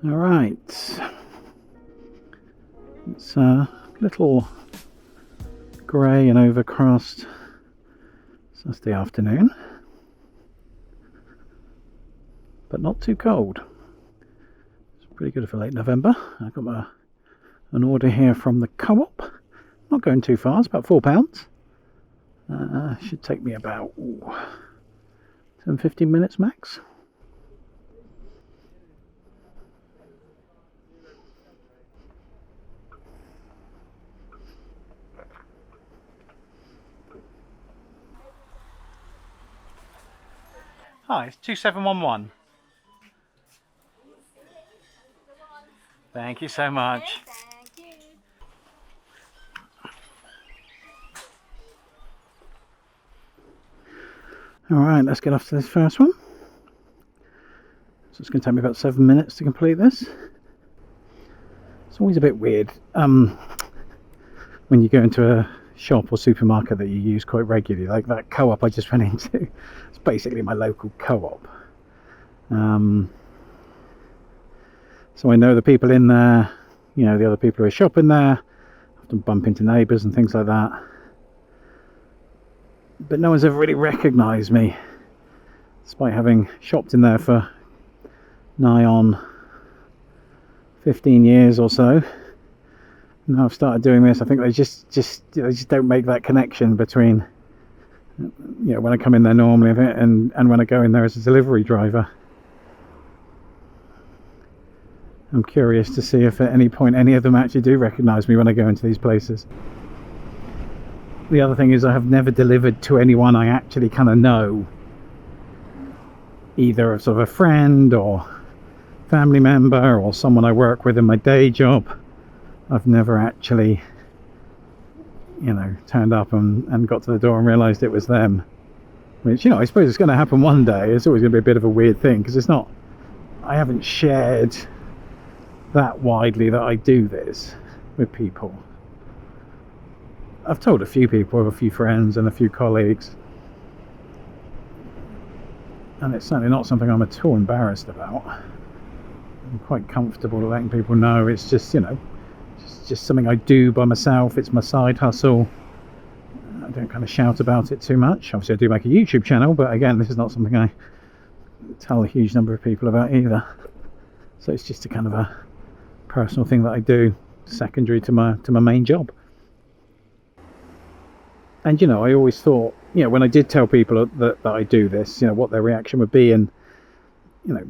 All right, it's a little grey and overcast Saturday afternoon, but not too cold. It's pretty good for late November. I've got an order here from the Co-op. Not going too far, it's about £4. Should take me about 10-15 minutes max. Hi, it's 2711. Thank you so much. Thank you. Alright, let's get off to this first one. So it's going to take me about 7 minutes to complete this. It's always a bit weird when you go into a shop or supermarket that you use quite regularly, like that Co-op I just went into. It's basically my local Co-op. So I know the people in there, you know, the other people who are shopping there. I often bump into neighbours and things like that. But no one's ever really recognised me, despite having shopped in there for nigh on 15 years or so. Now I've started doing this, I think they just don't make that connection between, you know, when I come in there normally and when I go in there as a delivery driver. I'm curious to see if at any point any of them actually do recognise me when I go into these places. The other thing is I have never delivered to anyone I actually kind of know, either sort of a friend or family member or someone I work with in my day job. I've never actually, you know, turned up and got to the door and realised it was them. Which, you know, I suppose it's going to happen one day. It's always going to be a bit of a weird thing because it's not, I haven't shared that widely that I do this with people. I've told a few people, a few friends and a few colleagues, and it's certainly not something I'm at all embarrassed about. I'm quite comfortable letting people know it's just, you know, just something I do by myself. It's my side hustle. I don't kind of shout about it too much. Obviously I do make a YouTube channel, but again, this is not something I tell a huge number of people about either. So it's just a kind of a personal thing that I do, secondary to my main job. And, you know, I always thought, you know, when I did tell people that I do this, you know, what their reaction would be. And, you know,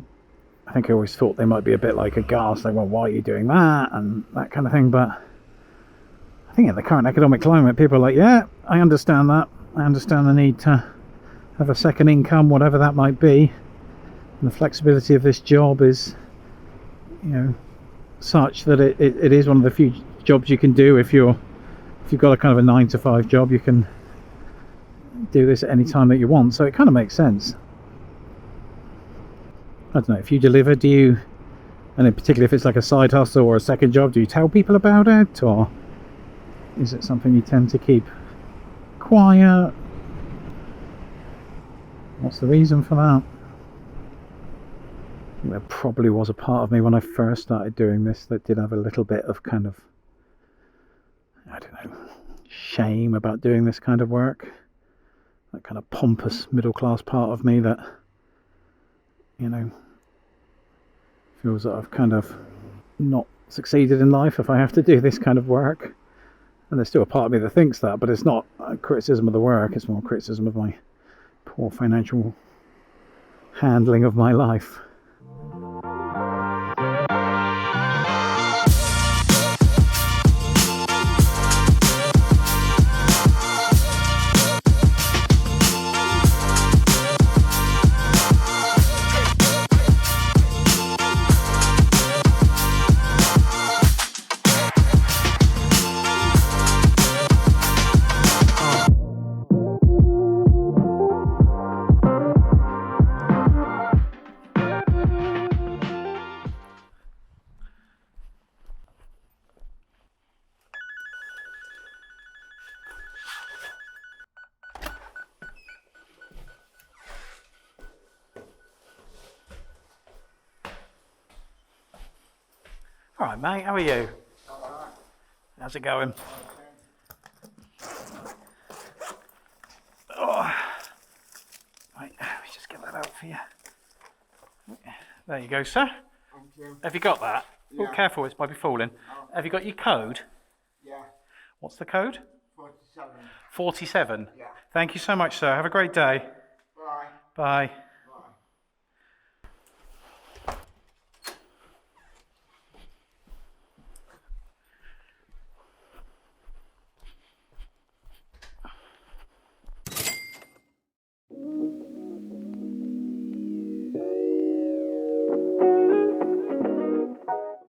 I think I always thought they might be a bit like aghast, like, well, why are you doing that? And that kind of thing. But I think in the current economic climate, people are like, yeah, I understand that. I understand the need to have a second income, whatever that might be. And the flexibility of this job is, you know, such that it is one of the few jobs you can do if you've got a kind of a 9-to-5 job. You can do this at any time that you want, so it kind of makes sense. I don't know, if you deliver, do you, and in particular if it's like a side hustle or a second job, do you tell people about it, or is it something you tend to keep quiet? What's the reason for that? I think there probably was a part of me when I first started doing this that did have a little bit of kind of, I don't know, shame about doing this kind of work. That kind of pompous middle class part of me that, you know, feels that I've kind of not succeeded in life if I have to do this kind of work. And there's still a part of me that thinks that, but it's not a criticism of the work, it's more criticism of my poor financial handling of my life. All right, mate. How are you? How's it going? Oh. Right, let me just get that out for you. There you go, sir. Thank you. Have you got that? Yeah. Oh, careful, it might be falling. Have you got your code? Yeah. What's the code? 47. 47. Yeah. Thank you so much, sir. Have a great day. Bye. Bye.